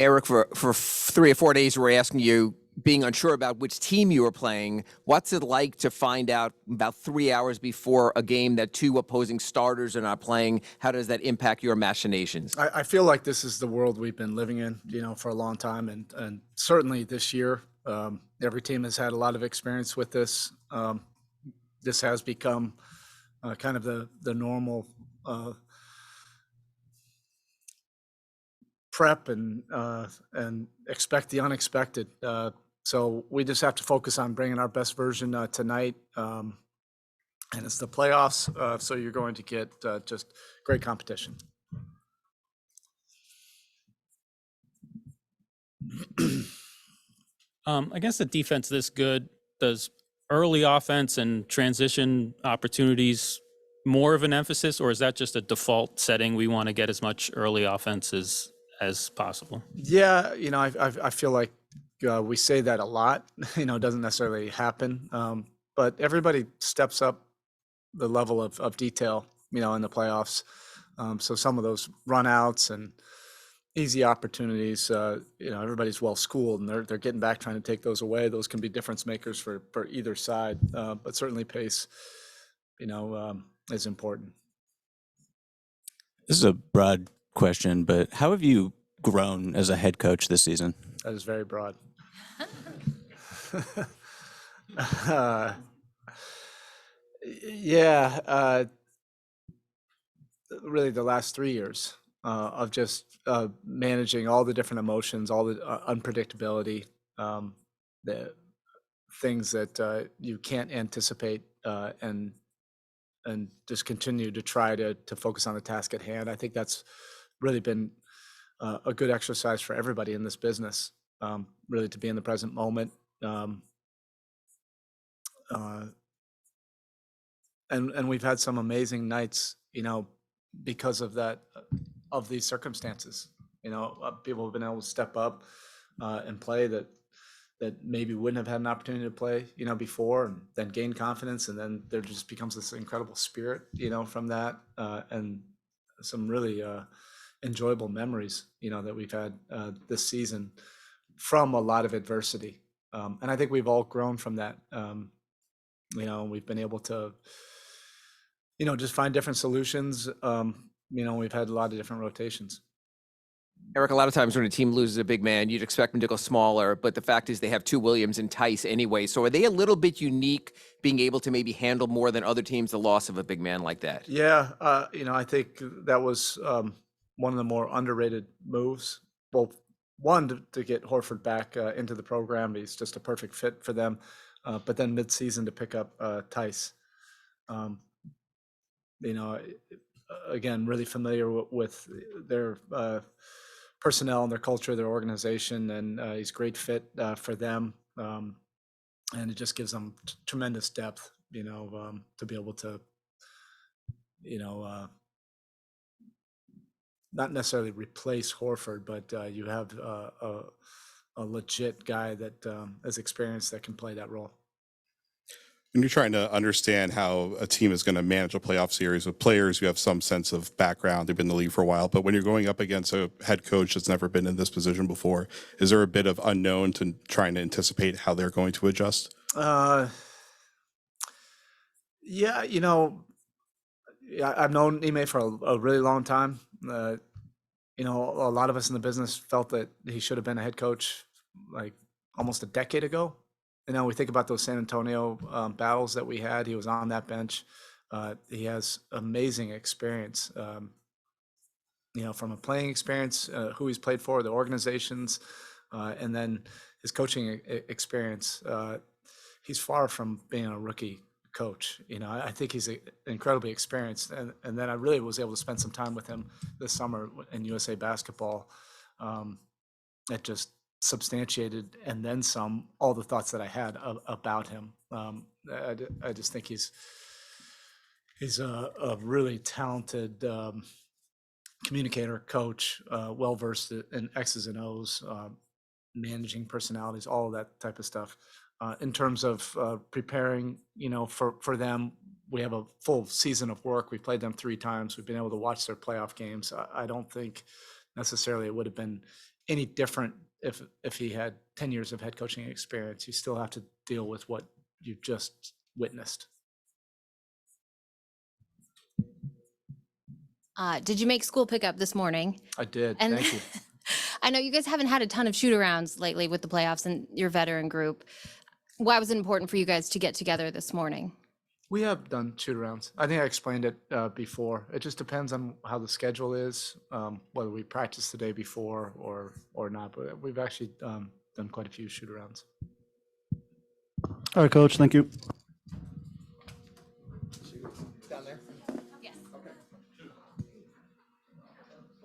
Erik, for 3 or 4 days, we're asking you, being unsure about which team you were playing, what's it like to find out about 3 hours before a game that two opposing starters are not playing? How does that impact your machinations? I feel like this is the world we've been living in, for a long time, and certainly this year, every team has had a lot of experience with this. This has become kind of the normal prep and expect the unexpected. So we just have to focus on bringing our best version tonight. And it's the playoffs, so you're going to get just great competition. Against the defense this good, does early offense and transition opportunities more of an emphasis, or is that just a default setting? We want to get as much early offense as possible. Yeah, I feel like we say that a lot. It doesn't necessarily happen, but everybody steps up the level of detail, in the playoffs. So some of those runouts and easy opportunities, everybody's well schooled, and they're getting back trying to take those away. Those can be difference makers for either side, but certainly pace, is important. This is a broad question, but how have you grown as a head coach this season? That is very broad. Yeah, really the last 3 years of just managing all the different emotions, all the unpredictability, the things that you can't anticipate, and just continue to try to focus on the task at hand. I think that's really been a good exercise for everybody in this business, really to be in the present moment. And we've had some amazing nights, because of that, of these circumstances. People have been able to step up and play that maybe wouldn't have had an opportunity to play, before, and then gain confidence, and then there just becomes this incredible spirit, from that, and some really enjoyable memories, that we've had this season from a lot of adversity. And I think we've all grown from that. We've been able to, just find different solutions. We've had a lot of different rotations. Erik, a lot of times when a team loses a big man, you'd expect them to go smaller, but the fact is they have two Williams and Tice anyway. So are they a little bit unique, being able to maybe handle more than other teams the loss of a big man like that? Yeah, I think that was one of the more underrated moves. Well, one, to get Horford back into the program. He's just a perfect fit for them. But then mid-season to pick up Tice. Again, really familiar with their personnel and their culture, their organization, and he's a great fit for them. And it just gives them tremendous depth, to be able to, not necessarily replace Horford, but you have a legit guy that has experience that can play that role. When you're trying to understand how a team is going to manage a playoff series with players who have some sense of background, they've been in the league for a while, but when you're going up against a head coach that's never been in this position before, is there a bit of unknown to trying to anticipate how they're going to adjust? Yeah, I've known Ime for a really long time. A lot of us in the business felt that he should have been a head coach like almost a decade ago. We think about those San Antonio battles that we had. He was on that bench. He has amazing experience, from a playing experience, who he's played for, the organizations, and then his coaching experience. He's far from being a rookie coach. I think he's incredibly experienced. And then I really was able to spend some time with him this summer in USA Basketball. That just substantiated, and then some, all the thoughts that I had about him. I just think he's a really talented communicator, coach, well versed in X's and O's, managing personalities, all of that type of stuff. In terms of preparing, for them, we have a full season of work. We played them 3 times. We've been able to watch their playoff games. I don't think necessarily it would have been any different if he had 10 years of head coaching experience. You still have to deal with what you've just witnessed. Did you make school pickup this morning? I did. And Thank you. I know you guys haven't had a ton of shoot-arounds lately with the playoffs and your veteran group. Why was it important for you guys to get together this morning? We have done shoot-arounds. I think I explained it before. It just depends on how the schedule is, whether we practice the day before or not. But we've actually done quite a few shoot-arounds. All right, Coach. Thank you.